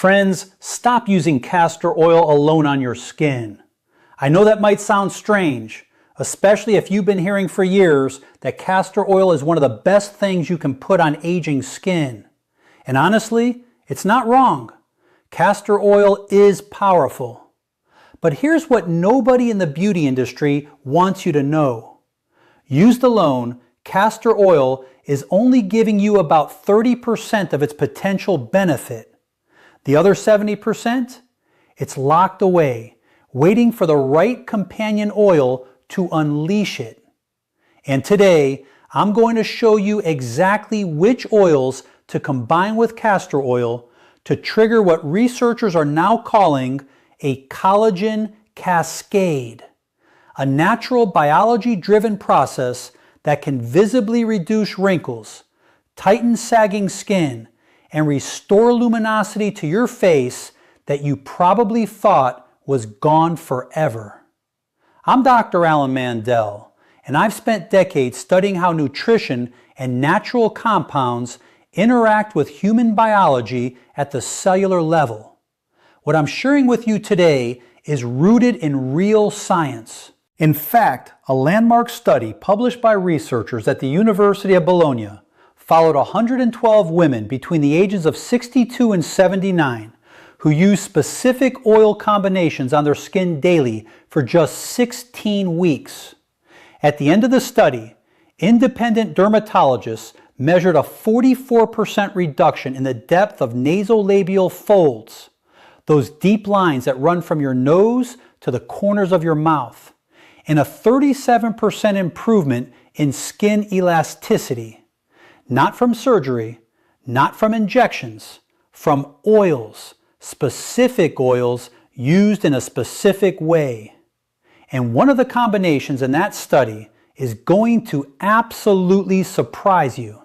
Friends, stop using castor oil alone on your skin. I know that might sound strange, especially if you've been hearing for years that castor oil is one of the best things you can put on aging skin. And honestly, it's not wrong. Castor oil is powerful. But here's what nobody in the beauty industry wants you to know. Used alone, castor oil is only giving you about 30% of its potential benefit. The other 70%? It's locked away, waiting for the right companion oil to unleash it. And today, I'm going to show you exactly which oils to combine with castor oil to trigger what researchers are now calling a collagen cascade, a natural biology-driven process that can visibly reduce wrinkles, tighten sagging skin, and restore luminosity to your face that you probably thought was gone forever. I'm Dr. Alan Mandell, and I've spent decades studying how nutrition and natural compounds interact with human biology at the cellular level. What I'm sharing with you today is rooted in real science. In fact, a landmark study published by researchers at the University of Bologna followed 112 women between the ages of 62 and 79 who used specific oil combinations on their skin daily for just 16 weeks. At the end of the study, independent dermatologists measured a 44% reduction in the depth of nasolabial folds, those deep lines that run from your nose to the corners of your mouth, and a 37% improvement in skin elasticity, not from surgery, not from injections, from oils, specific oils used in a specific way. And one of the combinations in that study is going to absolutely surprise you.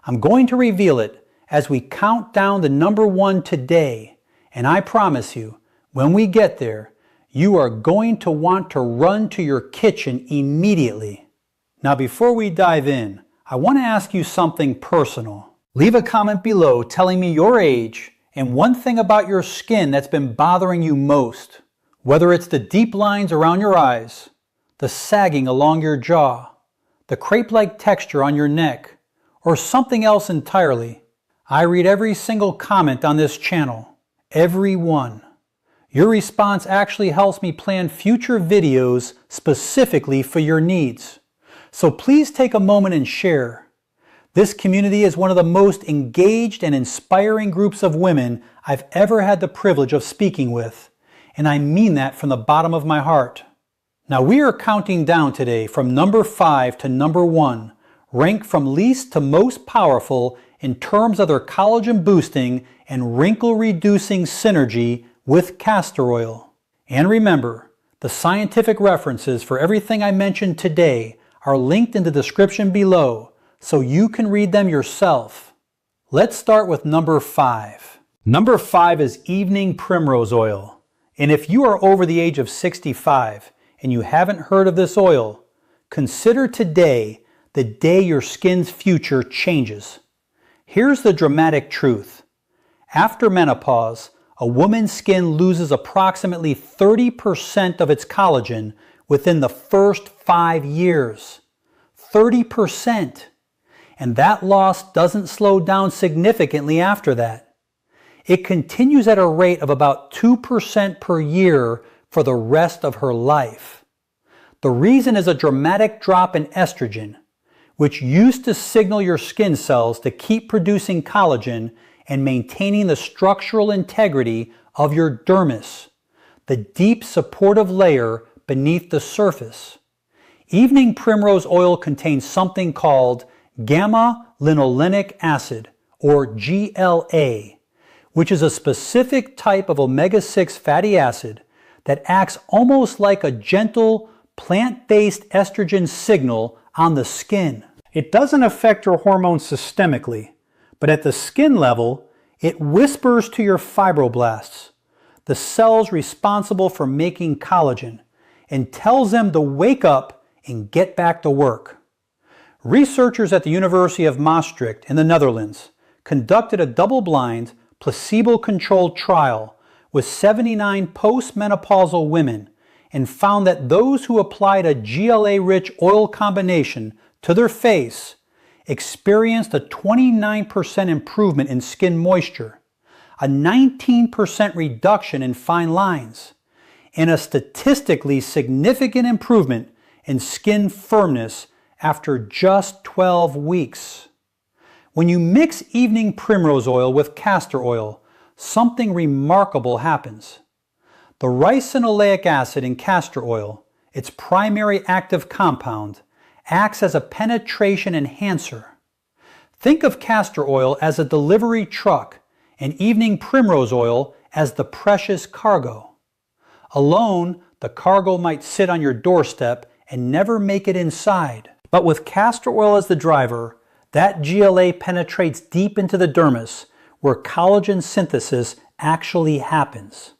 I'm going to reveal it as we count down the number one today, and I promise you, when we get there, you are going to want to run to your kitchen immediately. Now, before we dive in, I want to ask you something personal. Leave a comment below telling me your age and one thing about your skin that's been bothering you most, whether it's the deep lines around your eyes, the sagging along your jaw, the crepe-like texture on your neck, or something else entirely. I read every single comment on this channel, every one. Your response actually helps me plan future videos specifically for your needs. So please take a moment and share. This community is one of the most engaged and inspiring groups of women I've ever had the privilege of speaking with, and I mean that from the bottom of my heart. Now, we are counting down today from number 5 to number 1, ranked from least to most powerful in terms of their collagen boosting and wrinkle reducing synergy with castor oil. And remember, the scientific references for everything I mentioned today are linked in the description below, so you can read them yourself. Let's start with number 5. Number 5 is evening primrose oil. And if you are over the age of 65 and you haven't heard of this oil, consider today the day your skin's future changes. Here's the dramatic truth. After menopause, a woman's skin loses approximately 30% of its collagen within the first 5 years. 30%. And that loss doesn't slow down significantly after that. It continues at a rate of about 2% per year for the rest of her life. The reason is a dramatic drop in estrogen, which used to signal your skin cells to keep producing collagen and maintaining the structural integrity of your dermis, the deep supportive layer beneath the surface. Evening primrose oil contains something called gamma-linolenic acid, or GLA, which is a specific type of omega-6 fatty acid that acts almost like a gentle plant-based estrogen signal on the skin. It doesn't affect your hormones systemically, but at the skin level, it whispers to your fibroblasts, the cells responsible for making collagen, and tells them to wake up and get back to work. Researchers at the University of Maastricht in the Netherlands conducted a double-blind, placebo-controlled trial with 79 postmenopausal women and found that those who applied a GLA-rich oil combination to their face experienced a 29% improvement in skin moisture, a 19% reduction in fine lines, and a statistically significant improvement in skin firmness after just 12 weeks. When you mix evening primrose oil with castor oil, something remarkable happens. The ricinoleic acid in castor oil, its primary active compound, acts as a penetration enhancer. Think of castor oil as a delivery truck and evening primrose oil as the precious cargo. Alone, the cargo might sit on your doorstep and never make it inside. But with castor oil as the driver, that GLA penetrates deep into the dermis where collagen synthesis actually happens.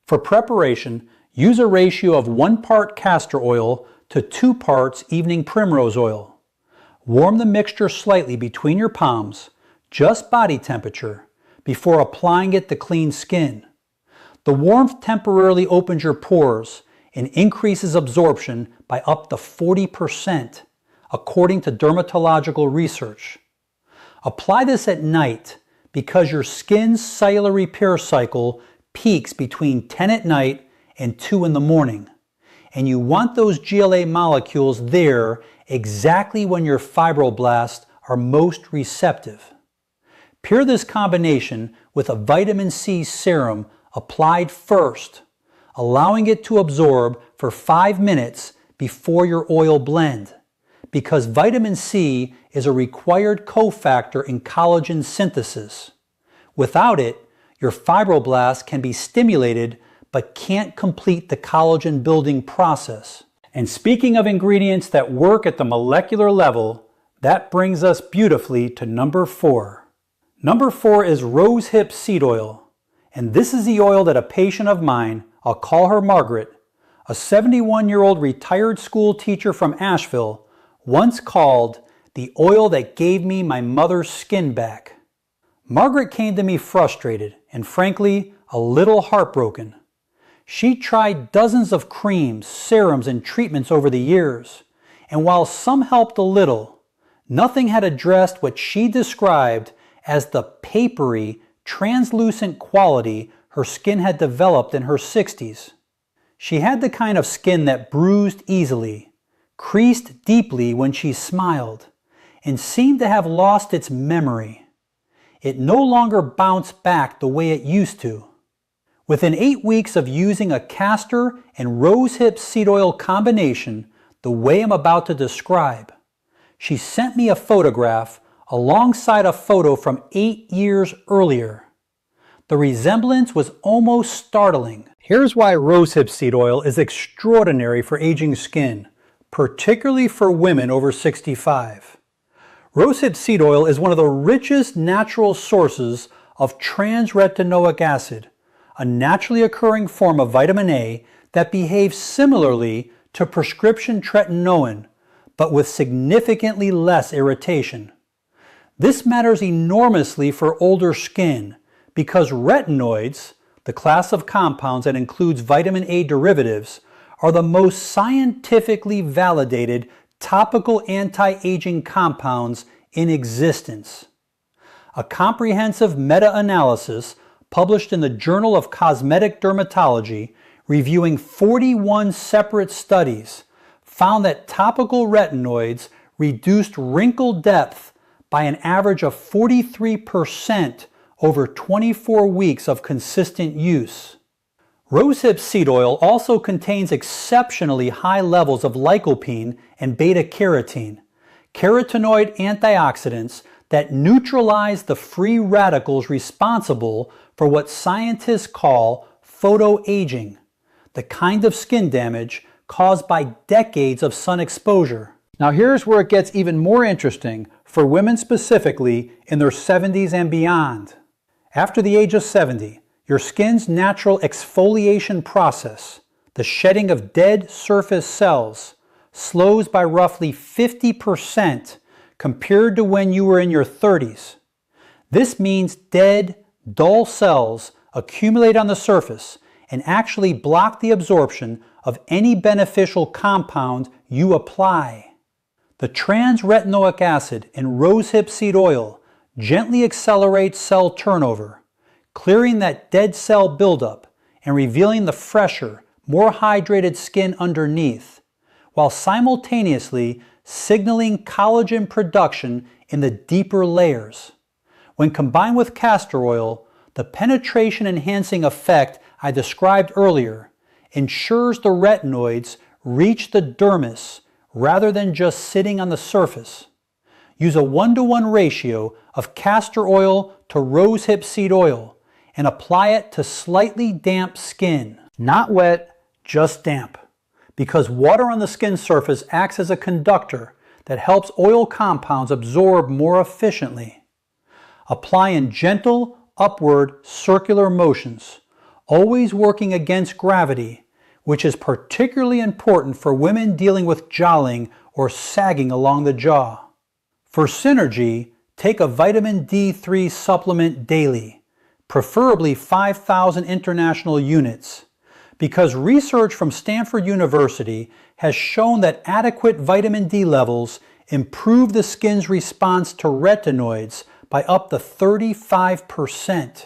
For preparation, use a ratio of 1 part castor oil to 2 parts evening primrose oil. Warm the mixture slightly between your palms, just body temperature, before applying it to clean skin. The warmth temporarily opens your pores and increases absorption by up to 40%, according to dermatological research. Apply this at night because your skin's cellular repair cycle peaks between 10 at night and 2 in the morning, and you want those GLA molecules there exactly when your fibroblasts are most receptive. Pair this combination with a vitamin C serum applied first, allowing it to absorb for 5 minutes before your oil blend, because vitamin C is a required cofactor in collagen synthesis. Without it, your fibroblasts can be stimulated but can't complete the collagen building process. And speaking of ingredients that work at the molecular level, that brings us beautifully to number 4. Number 4 is rosehip seed oil. And this is the oil that a patient of mine, I'll call her Margaret, a 71-year-old retired school teacher from Asheville, once called the oil that gave me my mother's skin back. Margaret came to me frustrated and frankly a little heartbroken. She tried dozens of creams, serums, and treatments over the years, and while some helped a little, nothing had addressed what she described as the papery, translucent quality her skin had developed in her 60s. She had the kind of skin that bruised easily, creased deeply when she smiled, and seemed to have lost its memory. It no longer bounced back the way it used to. Within 8 weeks of using a castor and rosehip seed oil combination the way I'm about to describe, she sent me a photograph alongside a photo from 8 years earlier. The resemblance was almost startling. Here's why rosehip seed oil is extraordinary for aging skin, particularly for women over 65. Rosehip seed oil is one of the richest natural sources of trans-retinoic acid, a naturally occurring form of vitamin A that behaves similarly to prescription tretinoin, but with significantly less irritation. This matters enormously for older skin because retinoids, the class of compounds that includes vitamin A derivatives, are the most scientifically validated topical anti-aging compounds in existence. A comprehensive meta-analysis published in the Journal of Cosmetic Dermatology reviewing 41 separate studies found that topical retinoids reduced wrinkle depth by an average of 43% over 24 weeks of consistent use. Rosehip seed oil also contains exceptionally high levels of lycopene and beta-carotene, carotenoid antioxidants that neutralize the free radicals responsible for what scientists call photoaging, the kind of skin damage caused by decades of sun exposure. Now here's where it gets even more interesting for women specifically in their 70s and beyond. After the age of 70, your skin's natural exfoliation process, the shedding of dead surface cells, slows by roughly 50% compared to when you were in your 30s. This means dead, dull cells accumulate on the surface and actually block the absorption of any beneficial compound you apply. The trans-retinoic acid in rosehip seed oil gently accelerates cell turnover, clearing that dead cell buildup and revealing the fresher, more hydrated skin underneath, while simultaneously signaling collagen production in the deeper layers. When combined with castor oil, the penetration-enhancing effect I described earlier ensures the retinoids reach the dermis rather than just sitting on the surface. Use a 1-to-1 ratio of castor oil to rosehip seed oil and apply it to slightly damp skin. Not wet, just damp, because water on the skin surface acts as a conductor that helps oil compounds absorb more efficiently. Apply in gentle, upward, circular motions, always working against gravity, which is particularly important for women dealing with jowling or sagging along the jaw. For synergy, take a vitamin D3 supplement daily, preferably 5,000 international units, because research from Stanford University has shown that adequate vitamin D levels improve the skin's response to retinoids by up to 35%,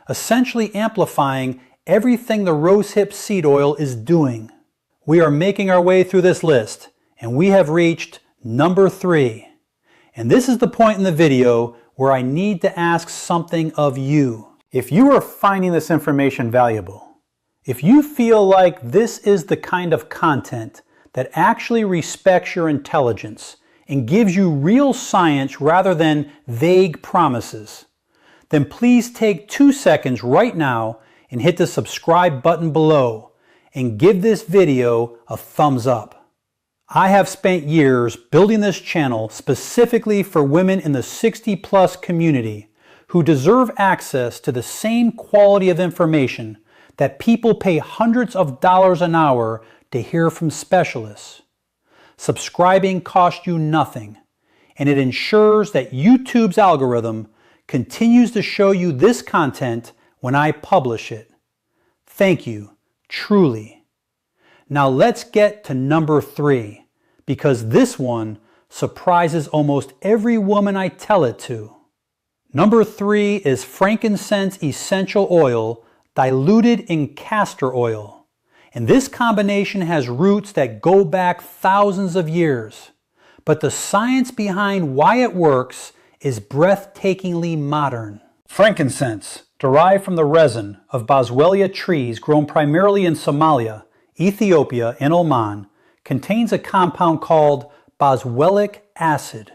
essentially amplifying everything the rosehip seed oil is doing. We are making our way through this list, and we have reached number 3. And this is the point in the video where I need to ask something of you. If you are finding this information valuable, if you feel like this is the kind of content that actually respects your intelligence and gives you real science rather than vague promises, then please take 2 seconds right now and hit the subscribe button below and give this video a thumbs up. I have spent years building this channel specifically for women in the 60+ community who deserve access to the same quality of information that people pay hundreds of dollars an hour to hear from specialists. Subscribing costs you nothing, and it ensures that YouTube's algorithm continues to show you this content when I publish it. Thank you, truly. Now let's get to number 3, because this one surprises almost every woman I tell it to. Number 3 is frankincense essential oil diluted in castor oil. And this combination has roots that go back thousands of years. But the science behind why it works is breathtakingly modern. Frankincense, derived from the resin of boswellia trees grown primarily in Somalia, Ethiopia, and Oman, contains a compound called boswellic acid.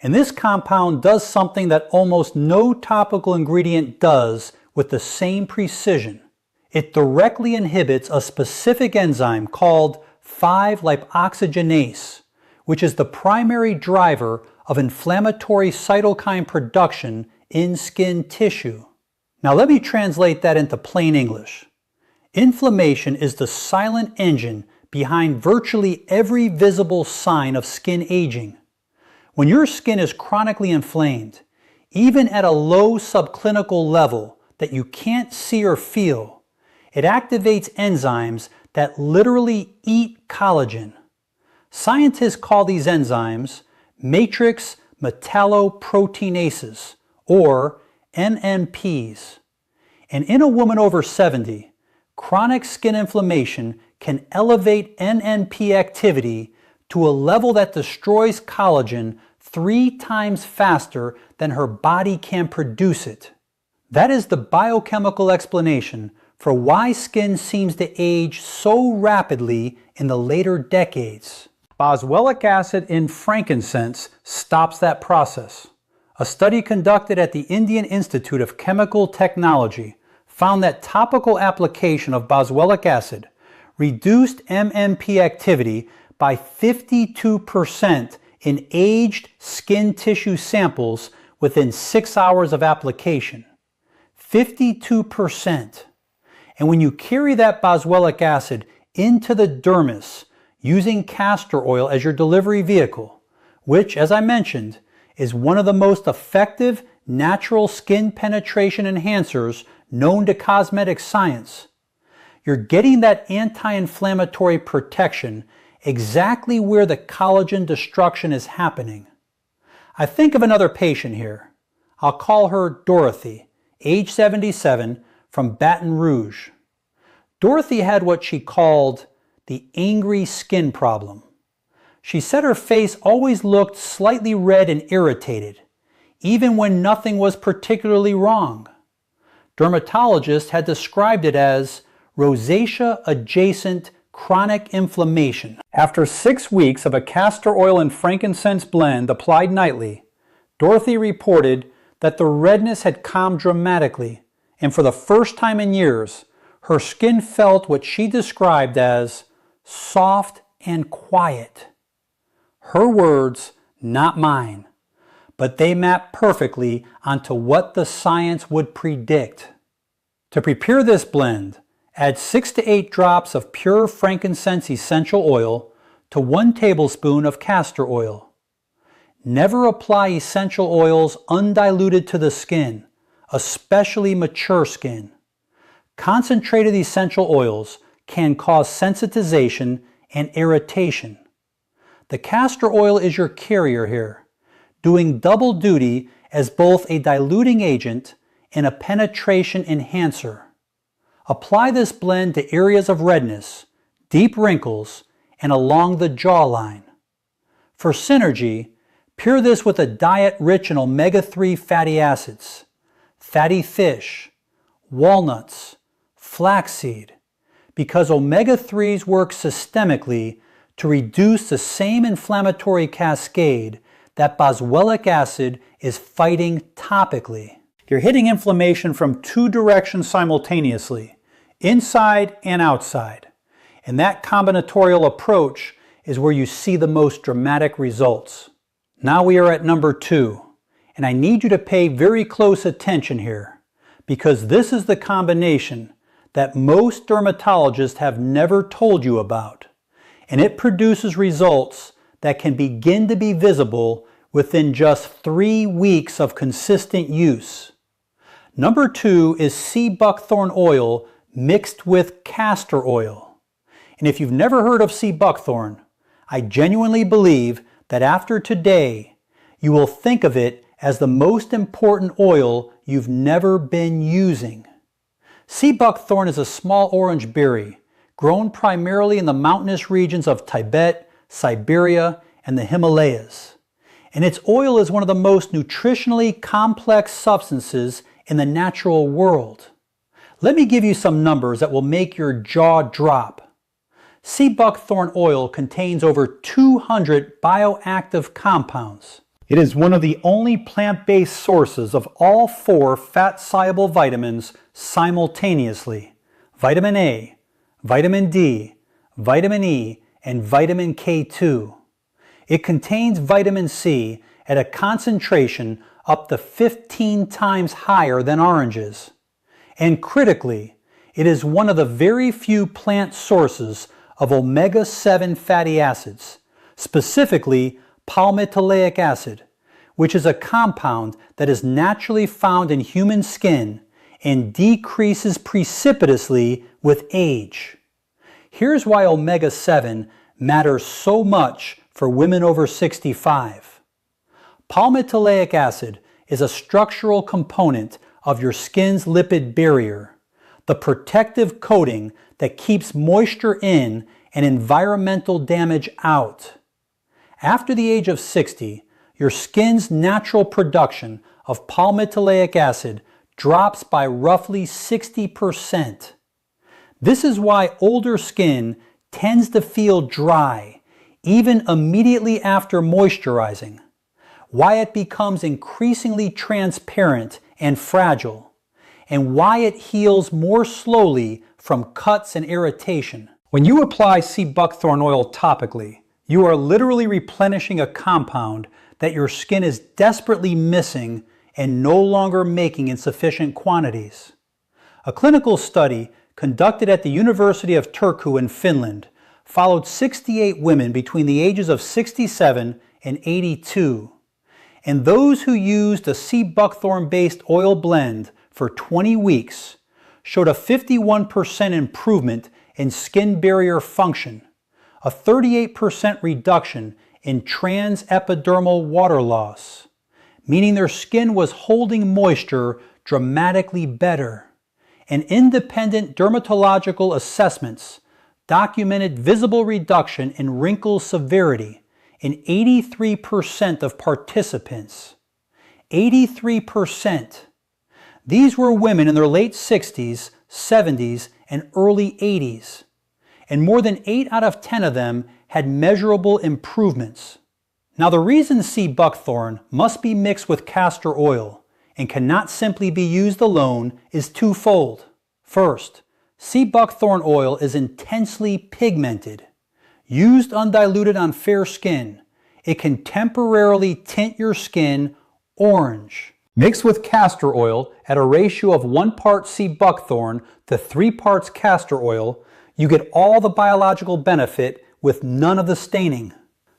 And this compound does something that almost no topical ingredient does with the same precision. It directly inhibits a specific enzyme called 5-lipoxygenase, which is the primary driver of inflammatory cytokine production in skin tissue. Now let me translate that into plain English. Inflammation is the silent engine behind virtually every visible sign of skin aging. When your skin is chronically inflamed, even at a low subclinical level that you can't see or feel, it activates enzymes that literally eat collagen. Scientists call these enzymes matrix metalloproteinases, or MMPs. And in a woman over 70, chronic skin inflammation can elevate NMP activity to a level that destroys collagen 3 times faster than her body can produce it. That is the biochemical explanation for why skin seems to age so rapidly in the later decades. Boswellic acid in frankincense stops that process. A study conducted at the Indian Institute of Chemical Technology found that topical application of boswellic acid reduced MMP activity by 52% in aged skin tissue samples within 6 hours of application. 52%. And when you carry that boswellic acid into the dermis using castor oil as your delivery vehicle, which, as I mentioned, is one of the most effective natural skin penetration enhancers known to cosmetic science. You're getting that anti-inflammatory protection exactly where the collagen destruction is happening. I think of another patient here. I'll call her Dorothy, age 77, from Baton Rouge. Dorothy had what she called the angry skin problem. She said her face always looked slightly red and irritated, even when nothing was particularly wrong. Dermatologists had described it as rosacea-adjacent chronic inflammation. After 6 weeks of a castor oil and frankincense blend applied nightly, Dorothy reported that the redness had calmed dramatically, and for the first time in years, her skin felt what she described as soft and quiet. Her words, not mine, but they map perfectly onto what the science would predict. To prepare this blend, add 6 to 8 drops of pure frankincense essential oil to 1 tablespoon of castor oil. Never apply essential oils undiluted to the skin, especially mature skin. Concentrated essential oils can cause sensitization and irritation. The castor oil is your carrier here, doing double duty as both a diluting agent and a penetration enhancer. Apply this blend to areas of redness, deep wrinkles, and along the jawline. For synergy, pair this with a diet rich in omega-3 fatty acids, fatty fish, walnuts, flaxseed, because omega-3s work systemically to reduce the same inflammatory cascade that boswellic acid is fighting topically. You're hitting inflammation from 2 directions simultaneously, inside and outside. And that combinatorial approach is where you see the most dramatic results. Now we are at number 2, and I need you to pay very close attention here, because this is the combination that most dermatologists have never told you about, and it produces results that can begin to be visible within just 3 weeks of consistent use. Number 2 is sea buckthorn oil mixed with castor oil. And if you've never heard of sea buckthorn, I genuinely believe that after today, you will think of it as the most important oil you've never been using. Sea buckthorn is a small orange berry grown primarily in the mountainous regions of Tibet, Siberia, and the Himalayas. And its oil is one of the most nutritionally complex substances in the natural world. Let me give you some numbers that will make your jaw drop. Sea buckthorn oil contains over 200 bioactive compounds. It is one of the only plant-based sources of all 4 fat-soluble vitamins simultaneously: vitamin A, vitamin D, vitamin E, and vitamin K2. It contains vitamin C at a concentration up to 15 times higher than oranges. And critically, it is one of the very few plant sources of omega-7 fatty acids, specifically palmitoleic acid, which is a compound that is naturally found in human skin and decreases precipitously with age. Here's why omega-7 matters so much for women over 65. Palmitoleic acid is a structural component of your skin's lipid barrier, the protective coating that keeps moisture in and environmental damage out. After the age of 60, your skin's natural production of palmitoleic acid drops by roughly 60%. This is why older skin tends to feel dry, even immediately after moisturizing, why it becomes increasingly transparent and fragile, and why it heals more slowly from cuts and irritation. When you apply sea buckthorn oil topically, you are literally replenishing a compound that your skin is desperately missing and no longer making in sufficient quantities. A clinical study conducted at the University of Turku in Finland followed 68 women between the ages of 67 and 82. and those who used a sea buckthorn-based oil blend for 20 weeks showed a 51% improvement in skin barrier function, a 38% reduction in transepidermal water loss, meaning their skin was holding moisture dramatically better. And independent dermatological assessments documented visible reduction in wrinkle severity in 83% of participants. 83%. These were women in their late 60s, 70s, and early 80s. And more than 8 out of 10 of them had measurable improvements. Now, the reason sea buckthorn must be mixed with castor oil and cannot simply be used alone is twofold. First, sea buckthorn oil is intensely pigmented. Used undiluted on fair skin, it can temporarily tint your skin orange. Mixed with castor oil at a ratio of 1 part sea buckthorn to 3 parts castor oil, you get all the biological benefit with none of the staining.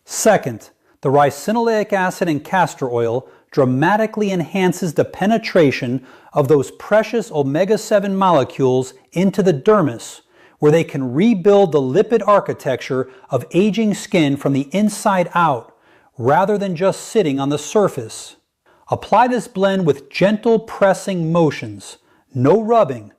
Second, the ricinoleic acid in castor oil dramatically enhances the penetration of those precious omega-7 molecules into the dermis, where they can rebuild the lipid architecture of aging skin from the inside out, rather than just sitting on the surface. Apply this blend with gentle pressing motions, no rubbing,